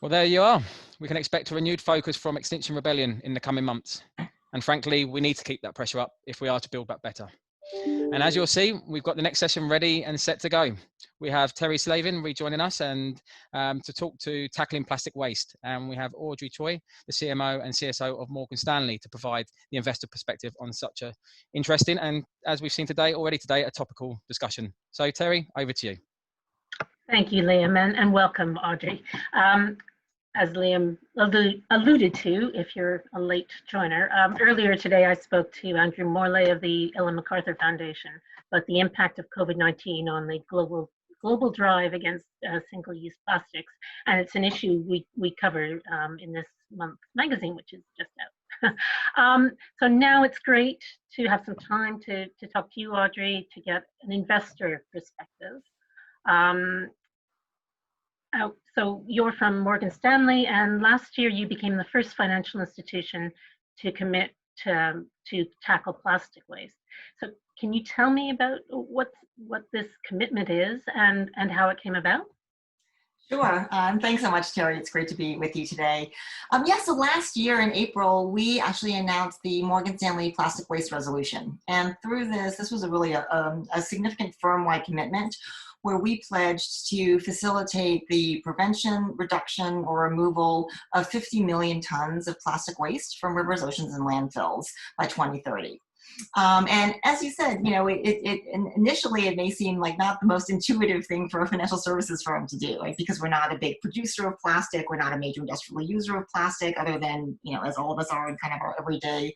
Well, there you are. We can expect a renewed focus from Extinction Rebellion in the coming months. And frankly, we need to keep that pressure up if we are to build back better. And as you'll see, we've got the next session ready and set to go. We have Terry Slavin rejoining us and to talk to tackling plastic waste. And we have Audrey Choi, the CMO and CSO of Morgan Stanley, to provide the investor perspective on such a interesting and, as we've seen today, a topical discussion. So Terry, over to you. Thank you, Liam, and welcome, Audrey. As Liam alluded to, if you're a late joiner, earlier today I spoke to Andrew Morley of the Ellen MacArthur Foundation about the impact of COVID-19 on the global drive against single-use plastics, and it's an issue we cover in this month's magazine, which is just out. So now it's great to have some time to talk to you, Audrey, to get an investor perspective. So you're from Morgan Stanley, and last year you became the first financial institution to commit to tackle plastic waste. So can you tell me about what this commitment is and how it came about? Sure. Thanks so much, Terry. It's great to be with you today. So last year in April, we actually announced the Morgan Stanley Plastic Waste Resolution. And through this was a significant firm-wide commitment where we pledged to facilitate the prevention, reduction, or removal of 50 million tons of plastic waste from rivers, oceans, and landfills by 2030. And as you said, initially it may seem like not the most intuitive thing for a financial services firm to do, right? Because we're not a big producer of plastic, we're not a major industrial user of plastic, other than, as all of us are in kind of our everyday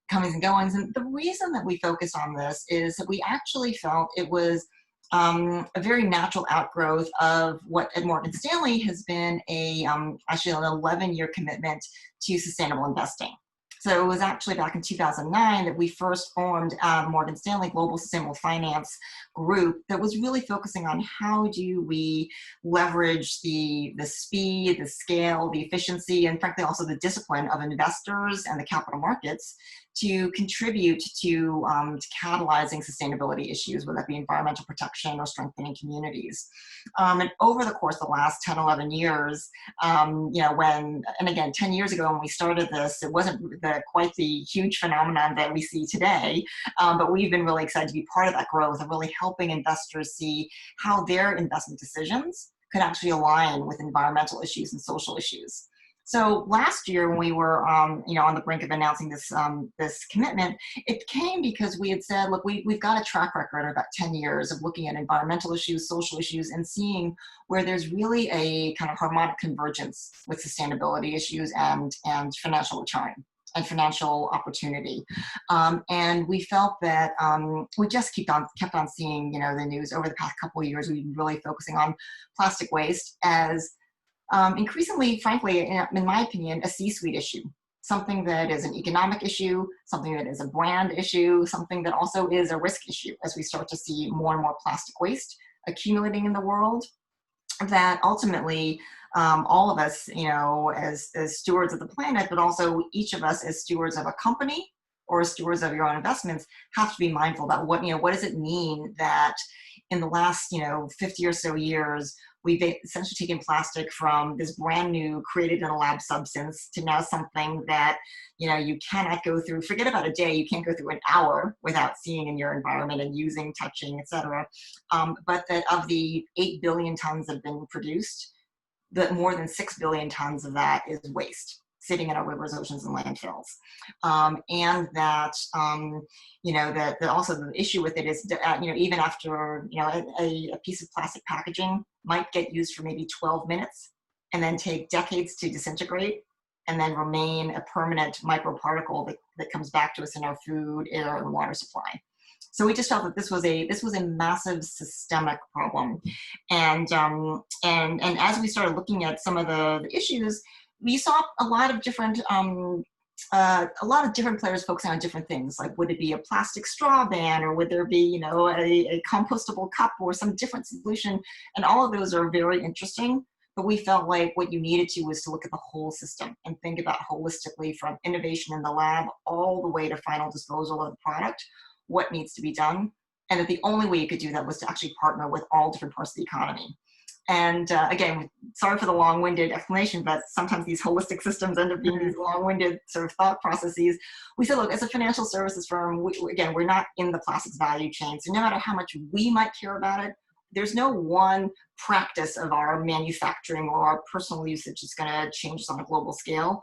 comings and goings. And the reason that we focused on this is that we actually felt it was a very natural outgrowth of what at Morgan Stanley has been actually an 11-year commitment to sustainable investing. So it was actually back in 2009 that we first formed Morgan Stanley Global Sustainable Finance Group that was really focusing on how do we leverage the speed, the scale, the efficiency, and frankly also the discipline of investors and the capital markets to contribute to catalyzing sustainability issues, whether that be environmental protection or strengthening communities. And over the course of the last 10, 11 years, and again, 10 years ago when we started this, it wasn't quite the huge phenomenon that we see today, but we've been really excited to be part of that growth and really helping investors see how their investment decisions could actually align with environmental issues and social issues. So last year, when we were, on the brink of announcing this commitment, it came because we had said, look, we've got a track record of about 10 years of looking at environmental issues, social issues, and seeing where there's really a kind of harmonic convergence with sustainability issues and financial return and financial opportunity. And we felt that we just kept on seeing, the news over the past couple of years. We've been really focusing on plastic waste as increasingly, frankly, in my opinion, a C-suite issue, something that is an economic issue, something that is a brand issue, something that also is a risk issue as we start to see more and more plastic waste accumulating in the world, that ultimately all of us, as stewards of the planet, but also each of us as stewards of a company or as stewards of your own investments, have to be mindful about what does it mean that in the last, 50 or so years, we've essentially taken plastic from this brand new, created in a lab substance to now something that, you cannot go through, forget about a day, you can't go through an hour without seeing in your environment and using, touching, et cetera. But that of the 8 billion tons that have been produced, that more than 6 billion tons of that is waste sitting in our rivers, oceans, and landfills. And that, that also the issue with it is, even after, a piece of plastic packaging might get used for maybe 12 minutes and then take decades to disintegrate and then remain a permanent microparticle that comes back to us in our food, air, and water supply. So we just felt that this was a massive systemic problem. And as we started looking at some of the issues, we saw a lot of different players focusing on different things. Like, would it be a plastic straw ban, or would there be, a compostable cup or some different solution? And all of those are very interesting. But we felt like what you needed to was to look at the whole system and think about holistically, from innovation in the lab all the way to final disposal of the product, what needs to be done. And that the only way you could do that was to actually partner with all different parts of the economy. And again, sorry for the long-winded explanation, but sometimes these holistic systems end up being these long-winded sort of thought processes. We said, look, as a financial services firm, again, we're not in the plastics value chain. So no matter how much we might care about it, there's no one practice of our manufacturing or our personal usage that's going to change us on a global scale.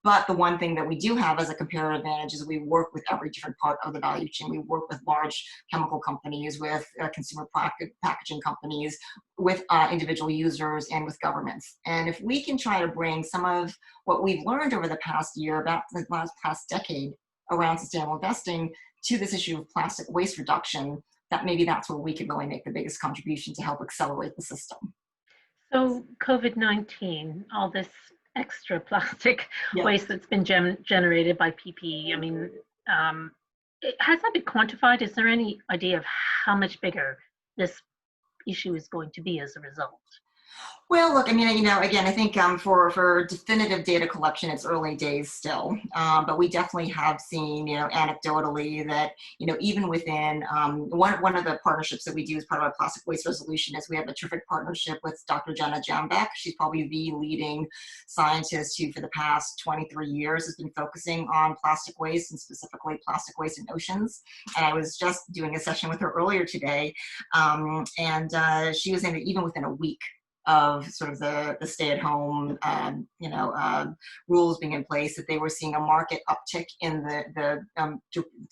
But the one thing that we do have as a comparative advantage is we work with every different part of the value chain. We work with large chemical companies, with consumer packaging companies, with individual users, and with governments. And if we can try to bring some of what we've learned over the past year, about the past decade, around sustainable investing to this issue of plastic waste reduction, that maybe that's where we could really make the biggest contribution to help accelerate the system. So COVID-19, all this extra plastic Yeah. waste that's been generated by PPE, I mean, has that been quantified? Is there any idea of how much bigger this issue is going to be as a result? Well, look, I mean, you know, again, I think for definitive data collection, it's early days still, but we definitely have seen, you know, anecdotally that, you know, even within one of the partnerships that we do as part of our plastic waste resolution is we have a terrific partnership with Dr. Jenna Jambek. She's probably the leading scientist who for the past 23 years has been focusing on plastic waste and specifically plastic waste in oceans. And I was just doing a session with her earlier today, and she was saying that even within a week of sort of the stay-at-home, rules being in place, that they were seeing a market uptick in the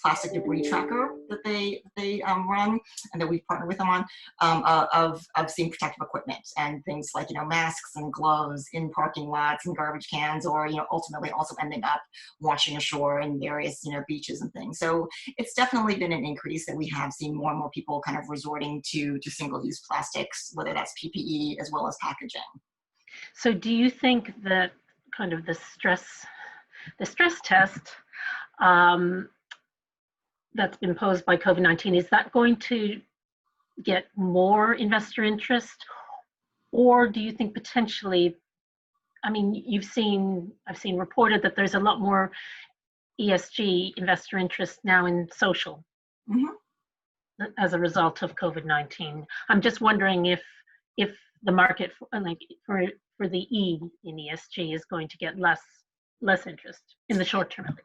plastic debris tracker that they run, and that we've partnered with them on, of seeing protective equipment and things like, you know, masks and gloves in parking lots and garbage cans, or, you know, ultimately also ending up washing ashore in various, you know, beaches and things. So it's definitely been an increase that we have seen more and more people kind of resorting to single-use plastics, whether that's PPE as well as packaging. So do you think that kind of the stress test that's been posed by COVID-19, is that going to get more investor interest? Or do you think potentially, I mean, I've seen reported that there's a lot more ESG investor interest now in social as a result of COVID-19. I'm just wondering if the market for the E in ESG is going to get less interest in the short term, at least.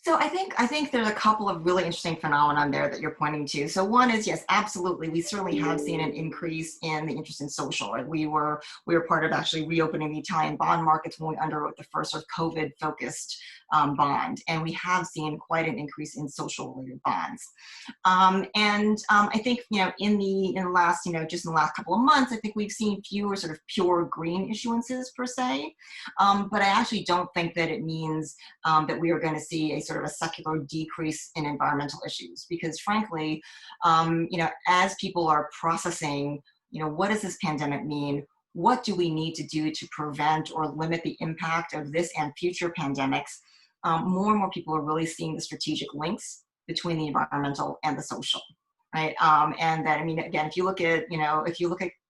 So I think there's a couple of really interesting phenomena there that you're pointing to. So one is, yes, absolutely, we certainly have seen an increase in the interest in social. Right? We were part of actually reopening the Italian bond markets when we underwrote the first sort of COVID-focused bond, and we have seen quite an increase in social-related bonds. I think, you know, in the last, you know, just in the last couple of months, I think we've seen fewer sort of pure green issuances per se, but I actually don't think that it means that we are going to see a sort of a secular decrease in environmental issues, because frankly, you know, as people are processing, you know, what does this pandemic mean? What do we need to do to prevent or limit the impact of this and future pandemics? More and more people are really seeing the strategic links between the environmental and the social, right? And that, I mean, again, if you look at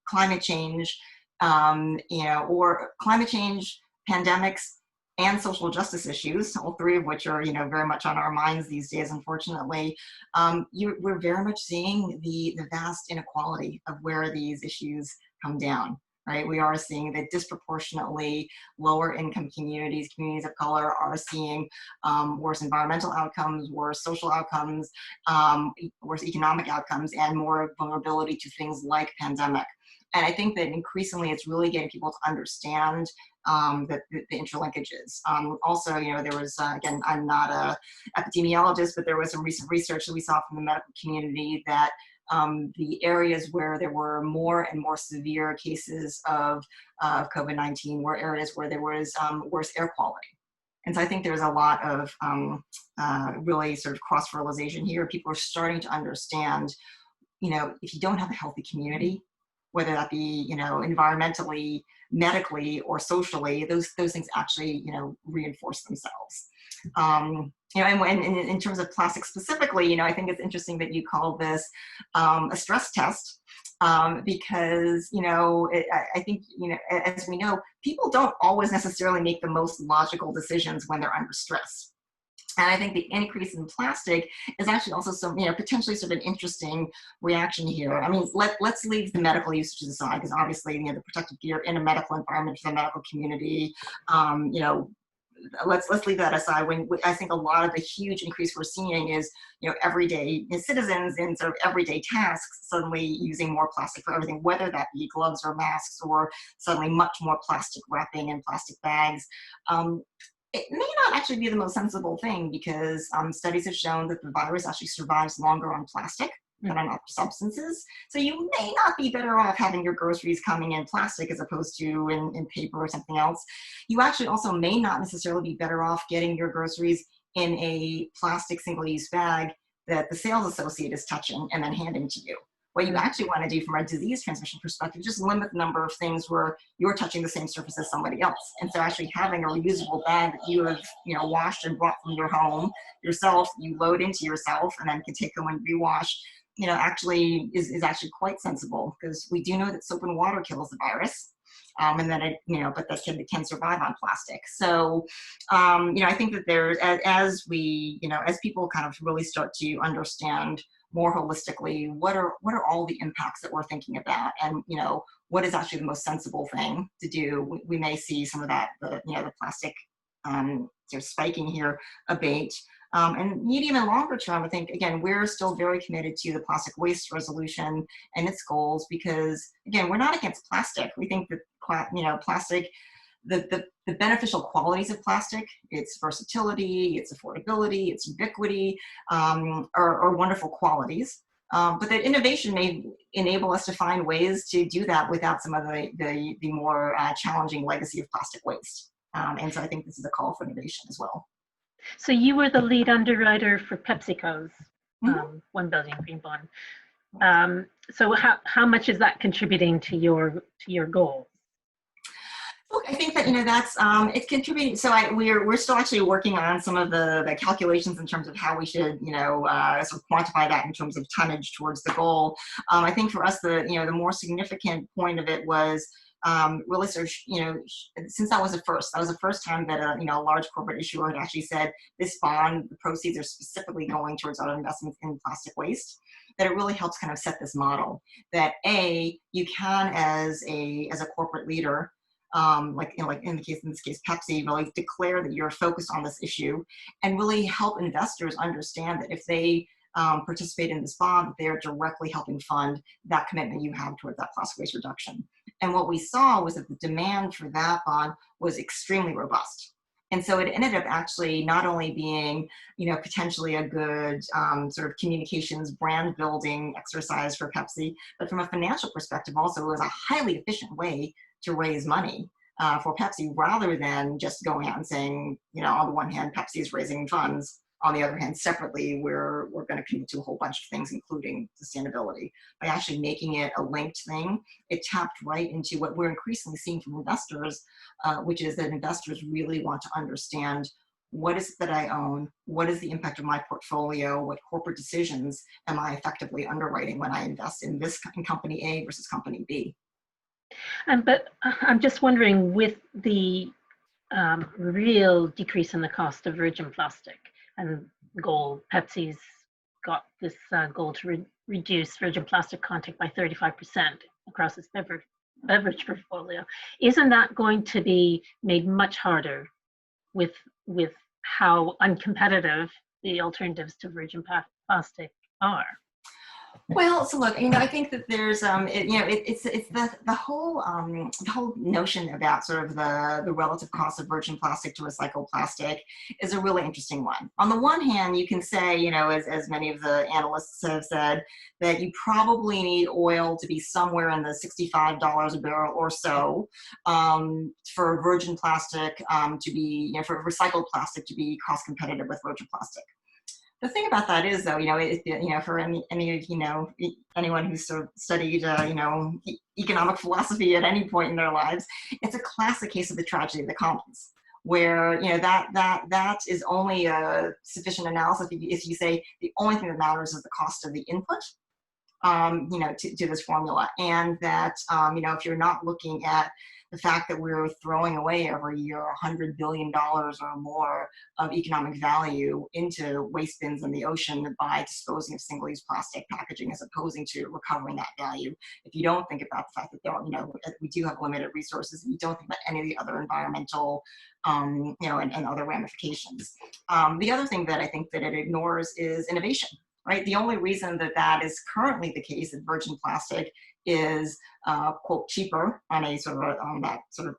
climate change, you know, or climate change, pandemics, and social justice issues, all three of which are, you know, very much on our minds these days, unfortunately, we're very much seeing the vast inequality of where these issues come down. Right, we are seeing that disproportionately lower income communities of color are seeing worse environmental outcomes, worse social outcomes, worse economic outcomes, and more vulnerability to things like pandemic. And I think that increasingly it's really getting people to understand the interlinkages. Also, you know, there was, again, I'm not an epidemiologist, but there was some recent research that we saw from the medical community that the areas where there were more and more severe cases of COVID-19 were areas where there was worse air quality. And so I think there's a lot of really sort of cross-fertilization here. People are starting to understand, you know, if you don't have a healthy community, whether that be, you know, environmentally, medically, or socially, those things actually, you know, reinforce themselves. You know, and in terms of plastic specifically, you know, I think it's interesting that you call this a stress test, because, you know, I think, you know, as we know, people don't always necessarily make the most logical decisions when they're under stress. And I think the increase in plastic is actually also some, potentially sort of an interesting reaction here. I mean, let's leave the medical usages aside, because obviously, the protective gear in a medical environment for the medical community, let's leave that aside. When I think a lot of the huge increase we're seeing is, everyday citizens in sort of everyday tasks suddenly using more plastic for everything, whether that be gloves or masks, or suddenly much more plastic wrapping and plastic bags. It may not actually be the most sensible thing, because studies have shown that the virus actually survives longer on plastic than on other substances. So you may not be better off having your groceries coming in plastic as opposed to in paper or something else. You actually also may not necessarily be better off getting your groceries in a plastic single-use bag that the sales associate is touching and then handing to you. What you actually want to do from a disease transmission perspective, just limit the number of things where you're touching the same surface as somebody else. And so actually having a reusable bag that you have, washed and brought from your home yourself, you load into yourself and then can take home and rewash, actually is actually quite sensible, because we do know that soap and water kills the virus. And then it, but that can survive on plastic. So, I think that there's, as we, as people kind of really start to understand more holistically, what are all the impacts that we're thinking about, and what is actually the most sensible thing to do, we may see some of that, the plastic sort of spiking here abate. And medium and longer term, I think, again, we're still very committed to the plastic waste resolution and its goals, because, again, we're not against plastic. We think that, plastic, the beneficial qualities of plastic, its versatility, its affordability, its ubiquity, are wonderful qualities. But that innovation may enable us to find ways to do that without some of the more challenging legacy of plastic waste. And so I think this is a call for innovation as well. So you were the lead underwriter for PepsiCo's $1 billion green bond. So how much is that contributing to your goals? Look, I think that that's it's contributing. So we're still actually working on some of the calculations in terms of how we should sort of quantify that in terms of tonnage towards the goal. I think for us the more significant point of it was really sort of since that was the first time that a large corporate issuer had actually said this bond, the proceeds are specifically going towards our investments in plastic waste, that it really helps kind of set this model that you can as a corporate leader, like in this case Pepsi, really declare that you're focused on this issue, and really help investors understand that if they participate in this bond, they're directly helping fund that commitment you have towards that plastic waste reduction. And what we saw was that the demand for that bond was extremely robust. And so it ended up actually not only being, potentially a good sort of communications brand building exercise for Pepsi, but from a financial perspective also, it was a highly efficient way to raise money for Pepsi, rather than just going out and saying, on the one hand, Pepsi is raising funds. On the other hand, separately, we're going to commit to a whole bunch of things, including sustainability. By actually making it a linked thing, it tapped right into what we're increasingly seeing from investors, which is that investors really want to understand, what is it that I own? What is the impact of my portfolio? What corporate decisions am I effectively underwriting when I invest in company A versus company B? But I'm just wondering, with the real decrease in the cost of virgin plastic and goal, Pepsi's got this goal to reduce virgin plastic content by 35% across its beverage portfolio. Isn't that going to be made much harder with how uncompetitive the alternatives to virgin plastic are? Well, so look, I think that there's, it's the whole notion about sort of the relative cost of virgin plastic to recycled plastic is a really interesting one. On the one hand, you can say, as many of the analysts have said, that you probably need oil to be somewhere in the $65 a barrel or so for virgin plastic to be, for recycled plastic to be cost competitive with virgin plastic. The thing about that is, though, for any of anyone who's sort of studied economic philosophy at any point in their lives, it's a classic case of the tragedy of the commons, where that is only a sufficient analysis if you say the only thing that matters is the cost of the input, to this formula, and that if you're not looking at the fact that we're throwing away every year $100 billion or more of economic value into waste bins in the ocean by disposing of single-use plastic packaging as opposing to recovering that value. If you don't think about the fact that there are, we do have limited resources, and you don't think about any of the other environmental, and other ramifications. The other thing that I think that it ignores is innovation. Right, the only reason that that is currently the case that virgin plastic is quote cheaper on a on that sort of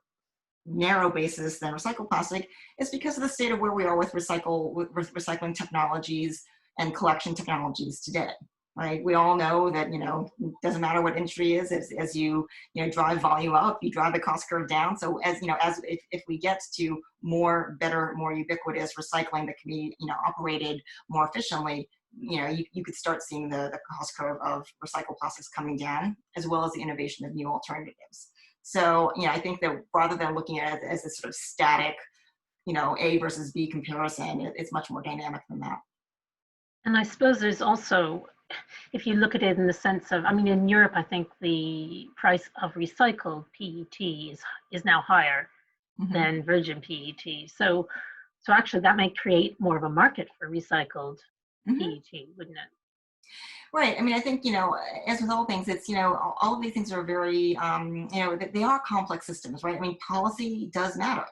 narrow basis than recycled plastic is because of the state of where we are with recycling technologies and collection technologies today. Right, we all know that it doesn't matter what industry is, as you drive volume up, you drive the cost curve down. So as if we get to better, more ubiquitous recycling that can be operated more efficiently, you could start seeing the cost curve of recycled plastics coming down, as well as the innovation of new alternatives. So, I think that rather than looking at it as a sort of static, A versus B comparison, it's much more dynamic than that. And I suppose there's also, if you look at it in the sense of, in Europe, I think the price of recycled PET is now higher than virgin PET. So actually that may create more of a market for recycled PET, wouldn't it? Right. I think, as with all things, it's, all of these things are very, they are complex systems, right? Policy does matter,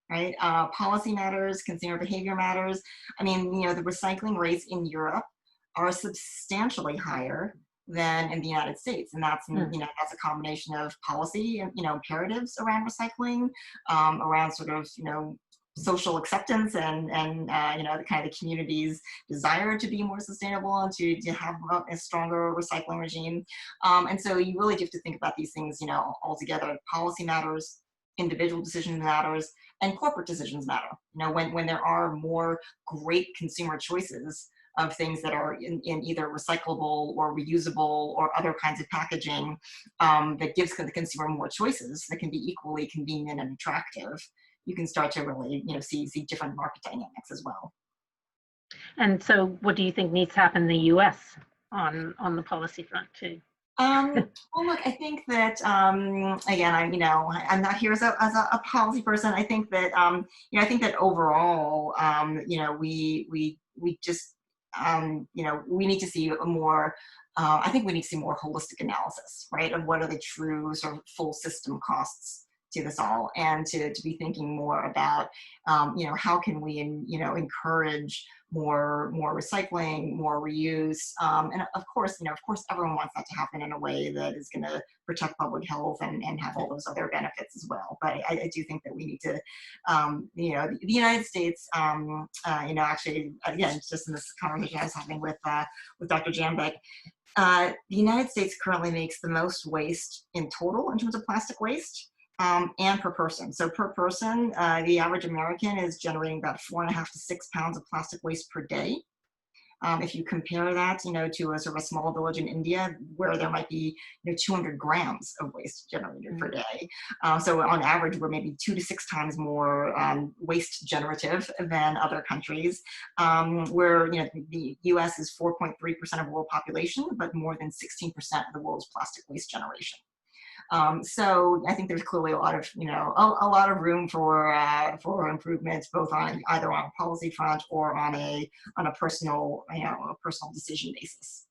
right? Policy matters, consumer behavior matters. The recycling rates in Europe are substantially higher than in the United States. And that's, that's a combination of policy and, imperatives around recycling, around sort of, social acceptance and the kind of the community's desire to be more sustainable and to have a stronger recycling regime. And so you really do have to think about these things, all together. Policy matters, individual decision matters, and corporate decisions matter. When there are more great consumer choices of things that are in either recyclable or reusable or other kinds of packaging that gives the consumer more choices that can be equally convenient and attractive, you can start to really, see different market dynamics as well. And so what do you think needs to happen in the US on the policy front too? Well, look, I think that, again, I'm not here as a policy person. I think that, I think that overall, we just, we need to see a more, I think we need to see more holistic analysis, right, of what are the true sort of full system costs to this all, and to be thinking more about, how can we, encourage more recycling, more reuse, and of course, everyone wants that to happen in a way that is going to protect public health and have all those other benefits as well. But I do think that we need to, the United States, actually, again, just in this conversation I was having with Dr. Jambek, the United States currently makes the most waste in total in terms of plastic waste. And per person. So per person, the average American is generating about 4.5 to 6 pounds of plastic waste per day. If you compare that, to a sort of a small village in India where there might be 200 grams of waste generated per day. So on average, we're maybe 2 to 6 times more waste generative than other countries. Where the U.S. is 4.3% of world population, but more than 16% of the world's plastic waste generation. So I think there's clearly a lot of, a lot of room for improvements, both on either on a policy front or on a personal, a personal decision basis.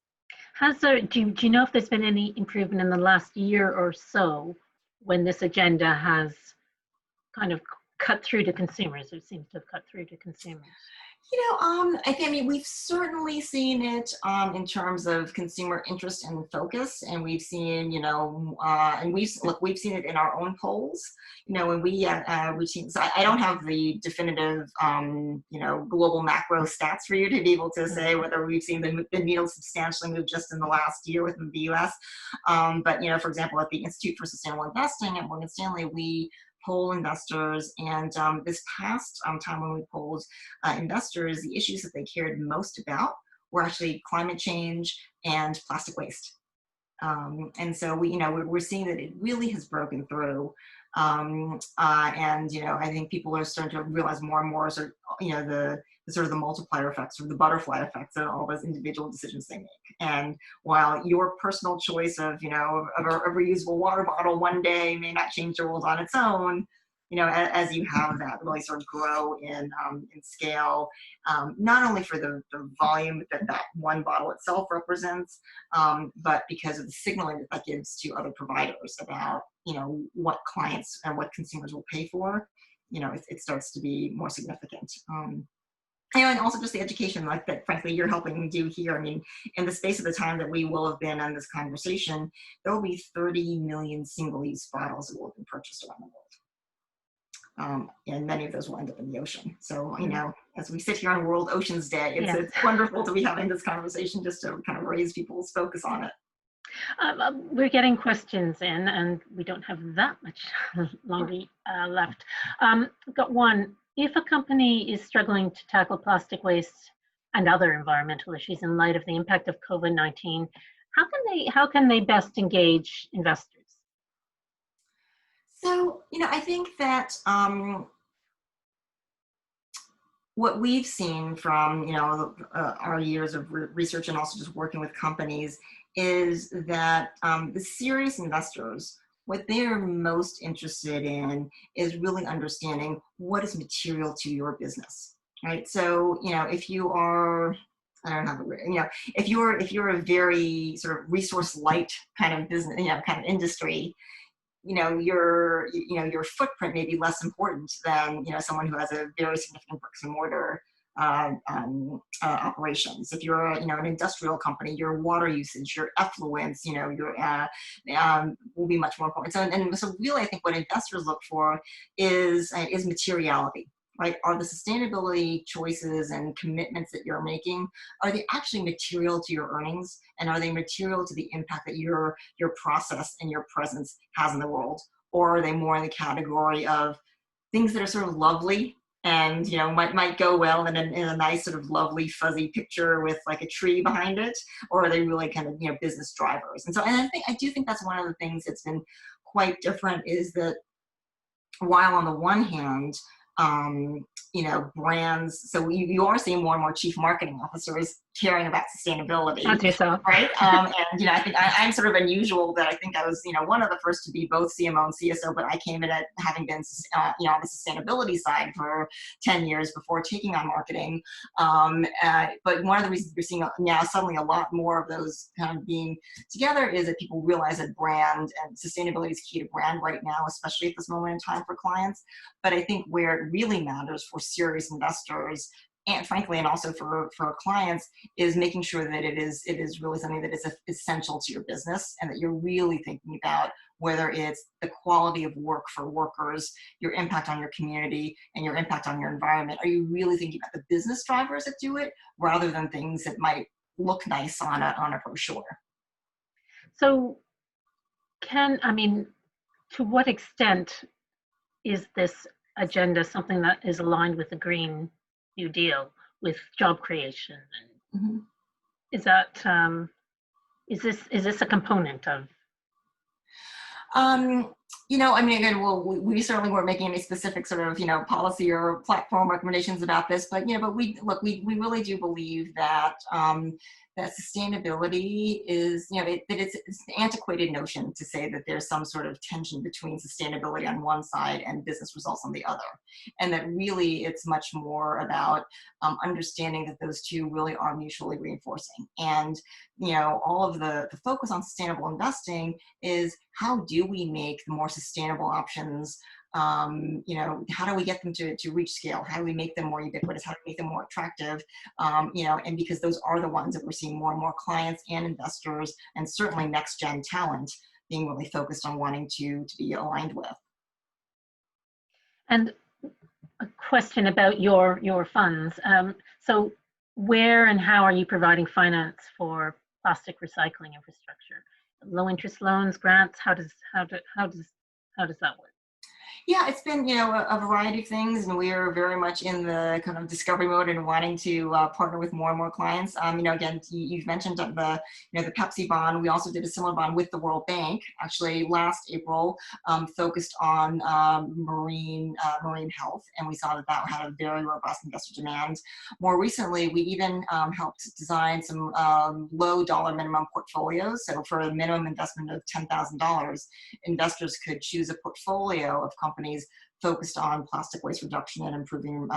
Do you know if there's been any improvement in the last year or so when this agenda has kind of cut through to consumers? It seems to have cut through to consumers. We've certainly seen it in terms of consumer interest and focus, and we've seen, and we've seen it in our own polls. When we've seen. So I don't have the definitive, global macro stats for you to be able to say whether we've seen the needle substantially move just in the last year within the U.S. But for example, at the Institute for Sustainable Investing at Morgan Stanley, we poll investors, and this past time when we polled investors, the issues that they cared most about were actually climate change and plastic waste. And so we're seeing that it really has broken through And, I think people are starting to realize more and more sort of, the sort of the multiplier effects or the butterfly effects of all those individual decisions they make. And while your personal choice of, of a reusable water bottle one day may not change the world on its own, as you have that really sort of grow in scale, not only for the volume that one bottle itself represents, but because of the signaling that gives to other providers about, what clients and what consumers will pay for, it starts to be more significant. And also just the education, like that, frankly, you're helping do here. I mean, in the space of the time that we will have been on this conversation, there will be 30 million single-use bottles that will have been purchased around the world. And many of those will end up in the ocean. So, as we sit here on World Oceans Day, it's wonderful to be having this conversation just to kind of raise people's focus on it. We're getting questions in, and we don't have that much longer left. Got one. If a company is struggling to tackle plastic waste and other environmental issues in light of the impact of COVID-19, how can they best engage investors? So, I think that what we've seen from, our years of research and also just working with companies is that the serious investors, what they're most interested in is really understanding what is material to your business, right? So, if you are, I don't know, if you're a very sort of resource light kind of business, kind of industry, your footprint may be less important than, someone who has a very significant bricks and mortar operations. If you're an industrial company, your water usage, your effluents, will be much more important. So really, I think what investors look for is materiality, right? Are the sustainability choices and commitments that you're making, are they actually material to your earnings, and are they material to the impact that your process and your presence has in the world, or are they more in the category of things that are sort of lovely and might go well in a nice sort of lovely fuzzy picture with like a tree behind it, or are they really kind of business drivers? And I do think that's one of the things that's been quite different, is that while on the one hand brands, so you are seeing more and more chief marketing officers caring about sustainability. I'd say so. Right? And I think I'm sort of unusual that I think I was one of the first to be both CMO and CSO, but I came in at having been on the sustainability side for 10 years before taking on marketing. But one of the reasons we're seeing now suddenly a lot more of those kind of being together is that people realize that brand and sustainability is key to brand right now, especially at this moment in time for clients. But I think where it really matters for serious investors, and frankly, and also for clients, is making sure that it is really something that is essential to your business, and that you're really thinking about whether it's the quality of work for workers, your impact on your community, and your impact on your environment. Are you really thinking about the business drivers that do it, rather than things that might look nice on a brochure? So, to what extent is this agenda something that is aligned with the Green New Deal, with job creation? Mm-hmm. Is that is this a component of? Again, we certainly weren't making any specific sort of policy or platform recommendations about this, but we really do believe that that sustainability is that it's an antiquated notion to say that there's some sort of tension between sustainability on one side and business results on the other, and that really it's much more about understanding that those two really are mutually reinforcing. And all of the focus on sustainable investing is, how do we make the more sustainable options, how do we get them to reach scale? How do we make them more ubiquitous? How do we make them more attractive? And because those are the ones that we're seeing more and more clients and investors, and certainly next gen talent, being really focused on wanting to be aligned with. And a question about your funds. So where and how are you providing finance for plastic recycling infrastructure? Low interest loans, grants? How does that work? Yeah, it's been, a variety of things, and we are very much in the kind of discovery mode and wanting to partner with more and more clients. Again, you've mentioned the Pepsi bond. We also did a similar bond with the World Bank, actually last April, focused on marine health, and we saw that had a very robust investor demand. More recently, we even helped design some low dollar minimum portfolios. So for a minimum investment of $10,000, investors could choose a portfolio of companies focused on plastic waste reduction and improving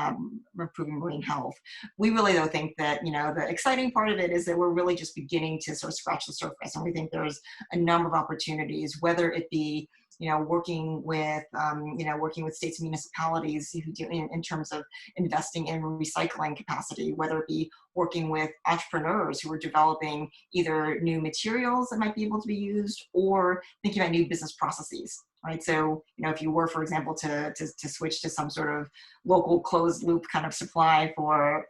marine health. We really though think that the exciting part of it is that we're really just beginning to sort of scratch the surface, and we think there's a number of opportunities, whether it be working with states and municipalities who do in terms of investing in recycling capacity, whether it be working with entrepreneurs who are developing either new materials that might be able to be used or thinking about new business processes. Right. So, if you were, for example, to switch to some sort of local closed loop kind of supply for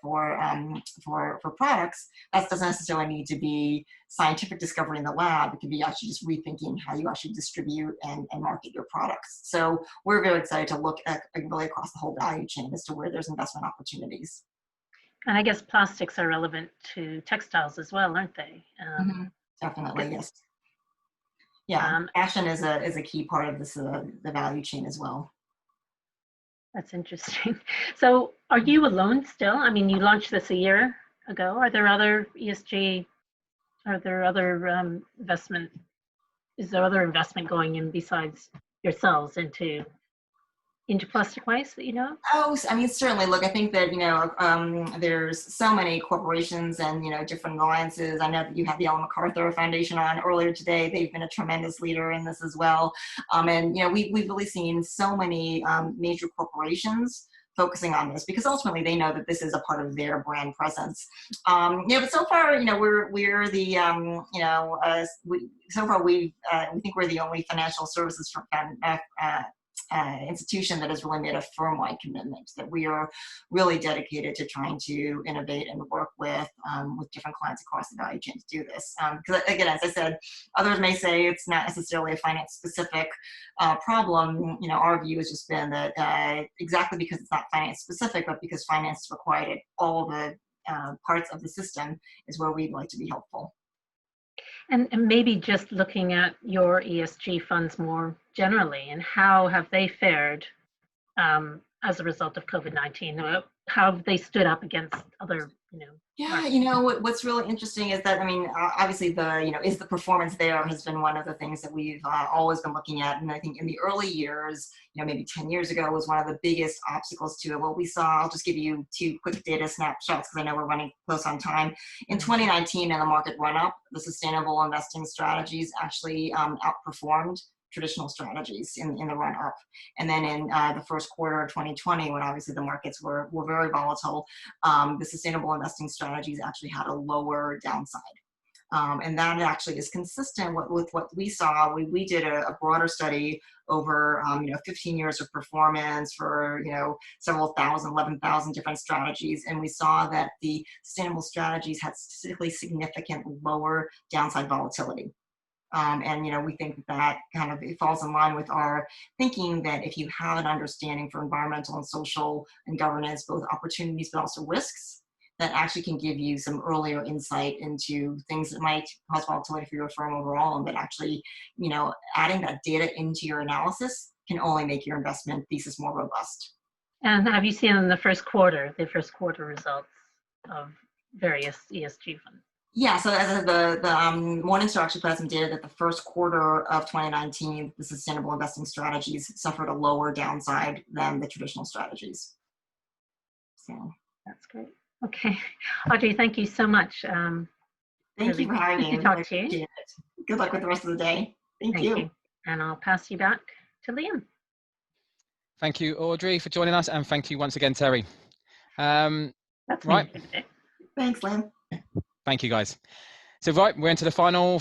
products, that doesn't necessarily need to be scientific discovery in the lab. It can be actually just rethinking how you actually distribute and market your products. So we're very excited to look at really across the whole value chain as to where there's investment opportunities. And I guess plastics are relevant to textiles as well, aren't they? Definitely, yes. Yeah, fashion is a key part of this the value chain as well. That's interesting. So are you alone still? I mean, you launched this a year ago. Are there other ESG, are there other is there other investment going in besides yourselves into plastic waste that you know? Oh, I mean, certainly. Look, I think that, there's so many corporations and, different alliances. I know that you had the Ellen MacArthur Foundation on earlier today. They've been a tremendous leader in this as well. We've really seen so many major corporations focusing on this because ultimately they know that this is a part of their brand presence. But so far, we're the, so far we think we're the only financial services institution that has really made a firm-wide commitment that we are really dedicated to trying to innovate and work with different clients across the value chain to do this. Because again, as I said, others may say it's not necessarily a finance-specific problem. Our view has just been that exactly because it's not finance-specific, but because finance is required at all the parts of the system is where we'd like to be helpful. And maybe just looking at your ESG funds more generally, and how have they fared as a result of COVID-19? How have they stood up against other, Yeah, what's really interesting is that, obviously is the performance there has been one of the things that we've always been looking at. And I think in the early years, maybe 10 years ago was one of the biggest obstacles to it. What we saw, I'll just give you two quick data snapshots because I know we're running close on time. In 2019, in the market run-up, the sustainable investing strategies actually outperformed traditional strategies in the run-up. And then in the first quarter of 2020, when obviously the markets were very volatile, the sustainable investing strategies actually had a lower downside. And that actually is consistent with what we saw. We did a broader study over 15 years of performance for several thousand, 11,000 different strategies, and we saw that the sustainable strategies had statistically significant lower downside volatility. We think that kind of it falls in line with our thinking that if you have an understanding for environmental and social and governance, both opportunities but also risks, that actually can give you some earlier insight into things that might cause volatility for your firm overall, and that actually, adding that data into your analysis can only make your investment thesis more robust. And have you seen in the first quarter results of various ESG funds? Yeah, so as the Morningstar actually put out some data that the first quarter of 2019, the sustainable investing strategies suffered a lower downside than the traditional strategies. So that's great. Okay, Audrey, thank you so much. Thank you for having me. Good to talk to you. Good luck with the rest of the day. Thank you. And I'll pass you back to Liam. Thank you, Audrey, for joining us, and thank you once again, Terry. That's right. Thanks, Liam. Thank you, guys. So we're into the final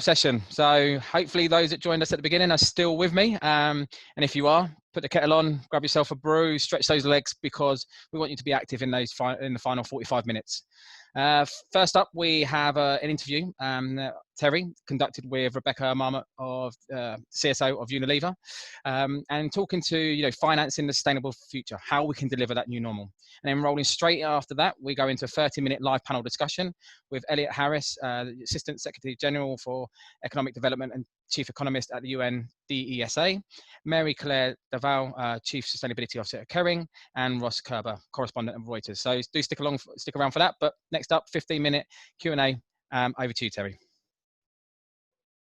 session. So hopefully those that joined us at the beginning are still with me. And if you are, put the kettle on, grab yourself a brew, stretch those legs, because we want you to be active in the final 45 minutes. First up, we have an interview Terry, conducted with Rebecca Marmot of CSO of Unilever, and talking to financing the sustainable future, how we can deliver that new normal. And then rolling straight after that, we go into a 30-minute live panel discussion with Elliot Harris, the Assistant Secretary General for Economic Development and Chief Economist at the UN DESA, Mary Claire Daval, Chief Sustainability Officer at Kering, and Ross Kerber, correspondent of Reuters. So do stick around for that. But next up, 15-minute Q&A. Over to you, Terry.